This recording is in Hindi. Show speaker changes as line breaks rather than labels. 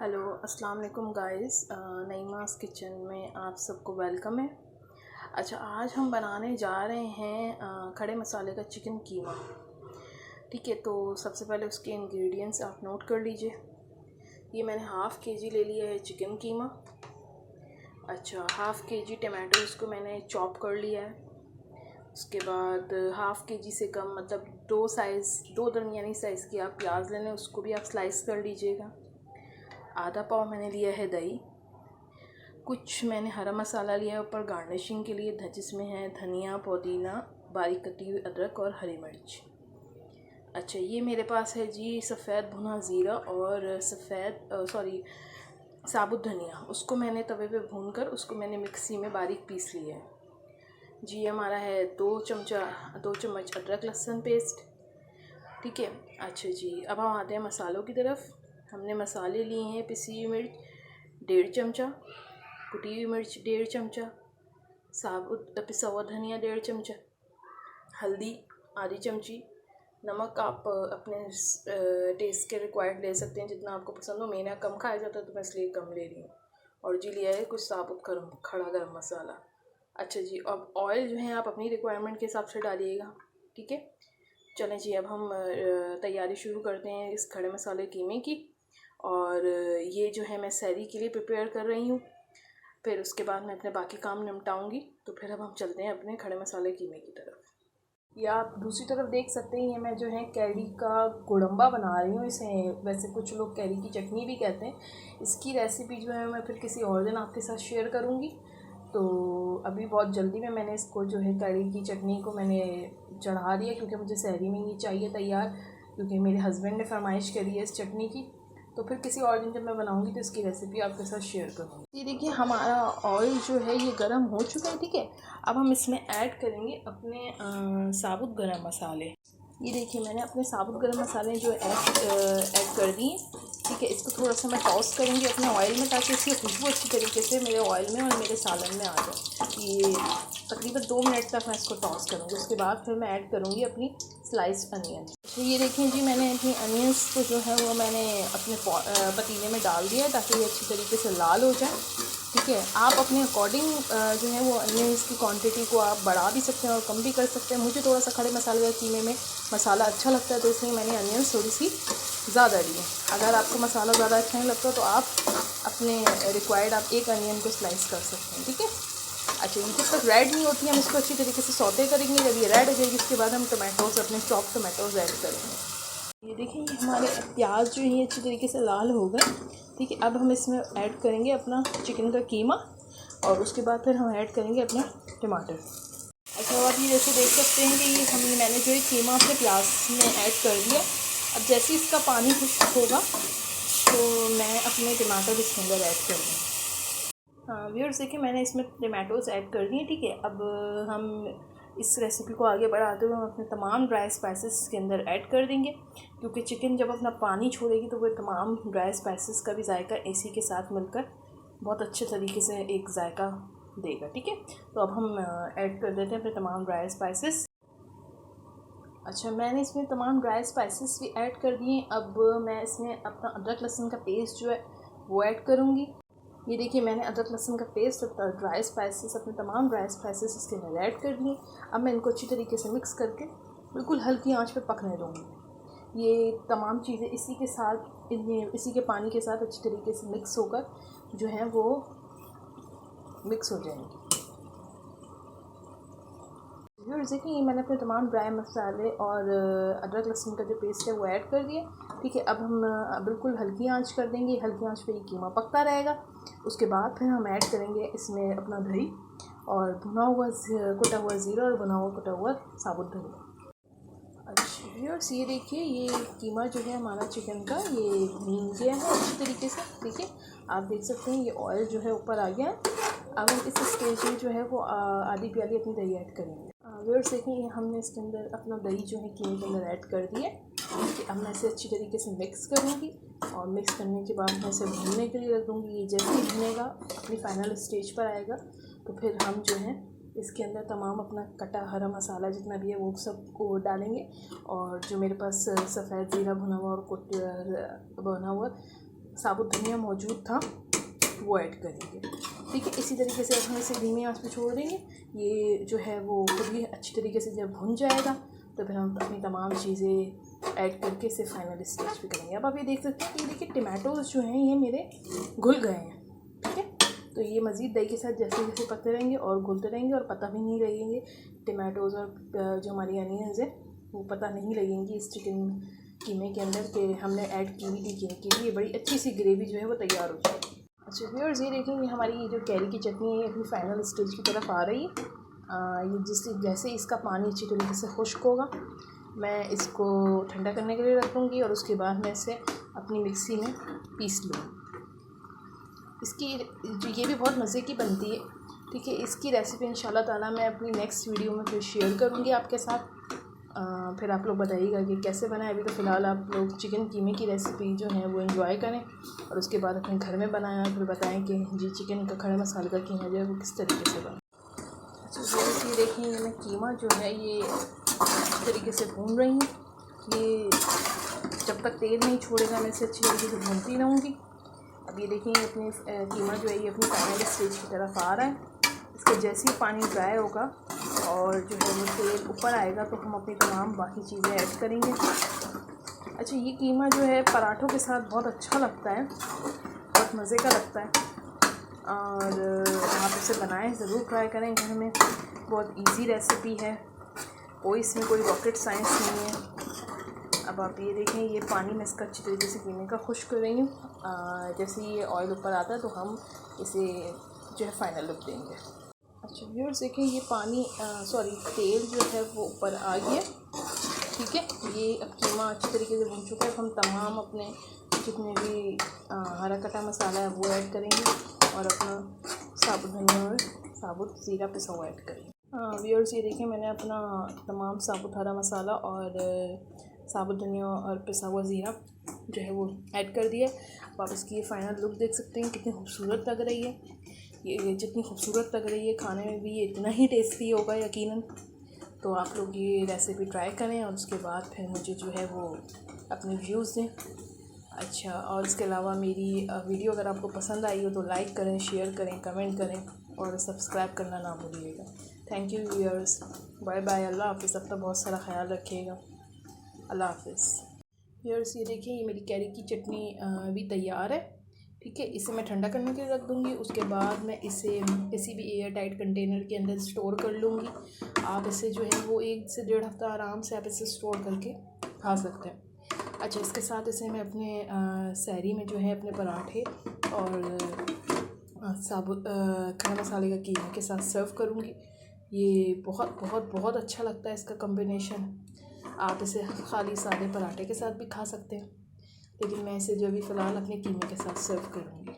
हेलो अस्सलाम वालेकुम गाइस, नईमास किचन में आप सबको वेलकम है। अच्छा, आज हम बनाने जा रहे हैं खड़े मसाले का चिकन कीमा। ठीक है, तो सबसे पहले उसके इंग्रेडिएंट्स आप नोट कर लीजिए। ये मैंने हाफ़ केजी ले लिया है चिकन कीमा। अच्छा, हाफ़ केजी टमाटो उसको मैंने चॉप कर लिया है। उसके बाद हाफ़ केजी से कम मतलब दो दरमियानी साइज़ की आप प्याज ले लें, उसको भी आप स्लाइस कर लीजिएगा। आधा पाव मैंने लिया है दही। कुछ मैंने हरा मसाला लिया है ऊपर गार्निशिंग के लिए, जिसमें है धनिया, पुदीना, बारीक कटी हुई अदरक और हरी मिर्च। अच्छा, ये मेरे पास है जी सफ़ेद भुना ज़ीरा और साबुत धनिया। उसको मैंने तवे पे भूनकर उसको मैंने मिक्सी में बारीक पीस लिया है जी। हमारा है 2 चम्मच अदरक लहसुन पेस्ट। ठीक है। अच्छा जी, अब हम आते हैं मसालों की तरफ। हमने मसाले लिए हैं पिसी हुई मिर्च 1.5 चमचा, कुटी हुई मिर्च 1.5 चमचा, साबुत पिसा हुआ धनिया 1.5 चमचा, हल्दी आधी चमची, नमक आप अपने टेस्ट के रिक्वायर्ड ले सकते हैं जितना आपको पसंद हो। मेरा कम खाया जाता है तो मैं इसलिए कम ले रही हूँ। और जी लिया है कुछ साबुत खड़ा गरम मसाला। अच्छा जी, अब ऑयल जो है आप अपनी रिक्वायरमेंट के हिसाब से डालिएगा। ठीक है, चलें जी, अब हम तैयारी शुरू करते हैं इस खड़े मसाले कीमे की। और ये जो है मैं सहरी के लिए प्रिपेयर कर रही हूँ, फिर उसके बाद मैं अपने बाकी काम निपटाऊँगी। तो फिर अब हम चलते हैं अपने खड़े मसाले कीमे की तरफ। या आप दूसरी तरफ देख सकते हैं, ये मैं जो है कैरी का गुड़म्बा बना रही हूँ। इसे वैसे कुछ लोग कैरी की चटनी भी कहते हैं। इसकी रेसिपी जो है मैं फिर किसी और दिन आपके साथ शेयर करूँगी। तो अभी बहुत जल्दी में मैंने इसको जो है कैरी की चटनी को मैंने चढ़ा दिया, क्योंकि मुझे सहरी में ही चाहिए तैयार, क्योंकि मेरे हस्बैंड ने फरमाइश करी है इस चटनी की। तो फिर किसी और दिन जब मैं बनाऊंगी तो इसकी रेसिपी आपके साथ शेयर करूँगी। ये देखिए, हमारा ऑयल जो है ये गर्म हो चुका है। ठीक है, अब हम इसमें ऐड करेंगे अपने साबुत गरम मसाले। ये देखिए, मैंने अपने साबुत गरम मसाले जो ऐड कर दिए। ठीक है, इसको थोड़ा सा मैं टॉस करूँगी अपने ऑयल में, ताकि इसकी खुशबू अच्छी तरीके से मेरे ऑयल में और मेरे सालन में आ जाए। ये तकरीबन 2 मिनट तक मैं इसको टॉस करूँगी। उसके बाद फिर मैं ऐड करूँगी अपनी स्लाइस्ड अनियन। तो ये देखिए जी, मैंने अपनी अनियंस को जो है वो मैंने अपने पतीले में डाल दिया है ताकि ये अच्छी तरीके से लाल हो जाए। ठीक है, आप अपने अकॉर्डिंग जो है वो अनियंस की क्वांटिटी को आप बढ़ा भी सकते हैं और कम भी कर सकते हैं। मुझे थोड़ा सा खड़े मसाले या कीमे में मसाला अच्छा लगता है, तो इसलिए मैंने अनियंस थोड़ी सी ज़्यादा ली है। अगर आपको मसाला ज़्यादा अच्छा नहीं लगता तो आप अपने रिक्वायर्ड आप एक अनियन को स्लाइस कर सकते हैं। ठीक है। अच्छा, ये जब तक रेड नहीं होती हम इसको अच्छी तरीके से सौते करेंगे। जब ये रेड हो जाएगी उसके बाद हम टमाटोज़ अपने चॉप टमाटोज़ ऐड करेंगे। ये देखिए, ये हमारे प्याज जो है अच्छी तरीके से लाल हो गए। ठीक है, अब हम इसमें ऐड करेंगे अपना चिकन का कीमा और उसके बाद फिर हम ऐड करेंगे अपने टमाटर। अच्छा, आप ये जैसे देख सकते हैं कि ये मैंने जो है कीमा अपने प्याज में ऐड कर दिया। अब जैसे इसका पानी खुश्क होगा तो मैं अपने टमाटर इसके अंदर ऐड कर दूँ। हाँ व्यूअर्स, देखिए मैंने इसमें टमाटोज़ ऐड कर दिए। ठीक है, अब हम इस रेसिपी को आगे बढ़ाते हुए हम अपने तमाम ड्राई स्पाइसेस के अंदर ऐड कर देंगे, क्योंकि चिकन जब अपना पानी छोड़ेगी तो वह तमाम ड्राई स्पाइसेस का भी जायका इसी के साथ मिलकर बहुत अच्छे तरीके से एक जायका देगा। ठीक है, तो अब हम ऐड कर देते हैं अपने तमाम ड्राई स्पाइसेस। अच्छा, मैंने इसमें तमाम ड्राई स्पाइसेस भी ऐड कर दिए। अब मैं इसमें अपना अदरक लहसुन का पेस्ट जो है वो ऐड करूँगी। ये देखिए, मैंने अदरक लहसुन का पेस्ट और ड्राई स्पाइसेस अपने तमाम ड्राई स्पाइसेस इसके अंदर ऐड कर दिए। अब मैं इनको अच्छी तरीके से मिक्स करके बिल्कुल हल्की आंच पे पकने दूँगी। ये तमाम चीज़ें इसी के पानी के साथ अच्छी तरीके से मिक्स होकर जो है वो मिक्स हो जाएंगी। देखिए, ये मैंने अपने तमाम ड्राई मसाले और अदरक लहसुन का जो पेस्ट है वो ऐड कर दिया। ठीक है, अब हम बिल्कुल हल्की आंच कर देंगे। हल्की आंच पे ये कीमा पकता रहेगा। उसके बाद फिर हम ऐड करेंगे इसमें अपना दही और कुटा हुआ ज़ीरा और भुना हुआ कुटा हुआ साबुत धनिया। अच्छा व्यूअर्स, ये देखिए, ये कीमा जो है हमारा चिकन का ये भून गया है अच्छी तरीके से। ठीक है, आप देख सकते हैं ये ऑयल जो है ऊपर आ गया है। अब हम इस स्टेज में जो है वो आधी प्याली अपनी दही ऐड करेंगे। व्यूअर्स देखिए, हमने इसके अंदर अपना दही जो है कीमे के अंदर ऐड कर दिया। ठीक है, अब मैं इसे अच्छी तरीके से मिक्स करूँगी और मिक्स करने के बाद मैं इसे भूनने के लिए रख दूँगी। ये जैसे ही भुनेगा अपनी फाइनल स्टेज पर आएगा तो फिर हम जो है इसके अंदर तमाम अपना कटा हरा मसाला जितना भी है वो सब को डालेंगे। और जो मेरे पास सफ़ेद ज़ीरा भुना हुआ और बना हुआ साबुत धनिया मौजूद था वो ऐड करेंगे। ठीक है, इसी तरीके से अब हम इसे धीमी आंच पे छोड़ देंगे। ये जो है वो खुद ही अच्छी तरीके से जब भुन जाएगा तो फिर हम अपनी तमाम चीज़ें ऐड करके इसे फाइनल स्टेज पे करेंगे। अब आप ये देख सकते हैं कि देखिए टमाटोज़ जो हैं ये मेरे घुल गए हैं। ठीक है, तो ये मज़ीद दही के साथ जैसे जैसे पकते रहेंगे और घुलते रहेंगे और पता भी नहीं लगेंगे टमाटोज़ और जो हमारी अनियंस है वो पता नहीं लगेंगी इस चिकन कीमे के अंदर कि हमने ऐड की हुई थी कीमे के लिए। बड़ी अच्छी सी ग्रेवी जो है वो तैयार हो जाएगी। अच्छा व्यूअर्स, ये देखेंगे हमारी ये जो कैरी की चटनी है अपनी फाइनल स्टेज की तरफ आ रही है। ये जैसे इसका पानी अच्छी तरीके से खुश्क होगा मैं इसको ठंडा करने के लिए रख दूँगी और उसके बाद मैं इसे अपनी मिक्सी में पीस लूँगी। इसकी जो ये भी बहुत मज़े की बनती है। ठीक है, इसकी रेसिपी इंशाल्लाह ताला मैं अपनी नेक्स्ट वीडियो में फिर शेयर करूँगी आपके साथ। फिर आप लोग बताइएगा कि कैसे बनाएं। अभी तो फ़िलहाल आप लोग चिकन कीमे की रेसिपी जो है वो एंजॉय करें और उसके बाद अपने घर में बनाएं और फिर बताएं कि जी चिकन का खड़े मसाले का कीमा जो है वो किस तरीके से बना। अच्छा ये देखिए मैं कीमा जो है ये अच्छी तरीके से भून रही हूँ। ये जब तक तेल नहीं छोड़ेगा मैं इसे अच्छी तरीके से भूनती रहूँगी। अब ये देखिए अपनी कीमा जो है ये अपनी फाइनल स्टेज की तरफ आ रहा है। इसके जैसे ही पानी ड्राई होगा और जो है वो तेल ऊपर आएगा तो हम अपनी तमाम बाकी चीज़ें ऐड करेंगे। अच्छा ये कीमा जो है पराठों के साथ बहुत अच्छा लगता है, बहुत मज़े का लगता है और आप इसे बनाएं, ज़रूर ट्राई करें घर में। बहुत इजी रेसिपी है, कोई इसमें कोई रॉकेट साइंस नहीं है। अब आप ये देखें ये पानी मैं इसका अच्छी तरीके से कीमे का खुश्क कर रही हूँ। जैसे ये ऑयल ऊपर आता है तो हम इसे जो है फाइनल लुक देंगे। अच्छा व्यूअर्स देखें ये पानी तेल जो है वो ऊपर आ गया। ठीक है, ये अब कीमा अच्छी तरीके से भून चुका है। हम तमाम अपने जितने भी हरा कटा मसाला है वो ऐड करेंगे और अपना साबुत धनिया और साबुत ज़ीरा पिसा हुआ ऐड करेंगे। व्यूअर्स ये देखें मैंने अपना तमाम साबुत हरा मसाला और साबुत धनिया और पिसा हुआ ज़ीरा जो है वो ऐड कर दिया। अब आप इसकी ये फ़ाइनल लुक देख सकते हैं कितनी खूबसूरत लग रही है। ये जितनी खूबसूरत लग रही है खाने में भी ये इतना ही टेस्टी होगा यकीनन। तो आप लोग ये रेसिपी ट्राई करें और उसके बाद फिर मुझे जो है वो अपने व्यूज़ दें। अच्छा और इसके अलावा मेरी वीडियो अगर आपको पसंद आई हो तो लाइक करें, शेयर करें, कमेंट करें और सब्सक्राइब करना ना भूलिएगा। Thank you viewers, bye bye, अल्लाह हाफ़िज़। अब तो बहुत सारा ख्याल रखिएगा, अल्लाह हाफ़िज़। व्यूअर्स ये देखिए ये मेरी कैरी की चटनी भी तैयार है। ठीक है, इसे मैं ठंडा करने के लिए रख दूँगी। उसके बाद मैं इसे किसी भी एयर टाइट कंटेनर के अंदर स्टोर कर लूँगी। आप इसे जो है वो 1 से 1.5 हफ्ता आराम से आप इसे स्टोर करके खा सकते हैं। अच्छा इसके साथ इसे मैं अपने सहरी में जो है अपने पराठे और साबुत खड़े मसाले का कीमे के साथ सर्व करूँगी। ये बहुत बहुत बहुत अच्छा लगता है इसका कॉम्बिनेशन। आप इसे खाली सादे पराठे के साथ भी खा सकते हैं, लेकिन मैं इसे जो अभी फ़िलहाल अपने कीमे के साथ सर्व करूँगी।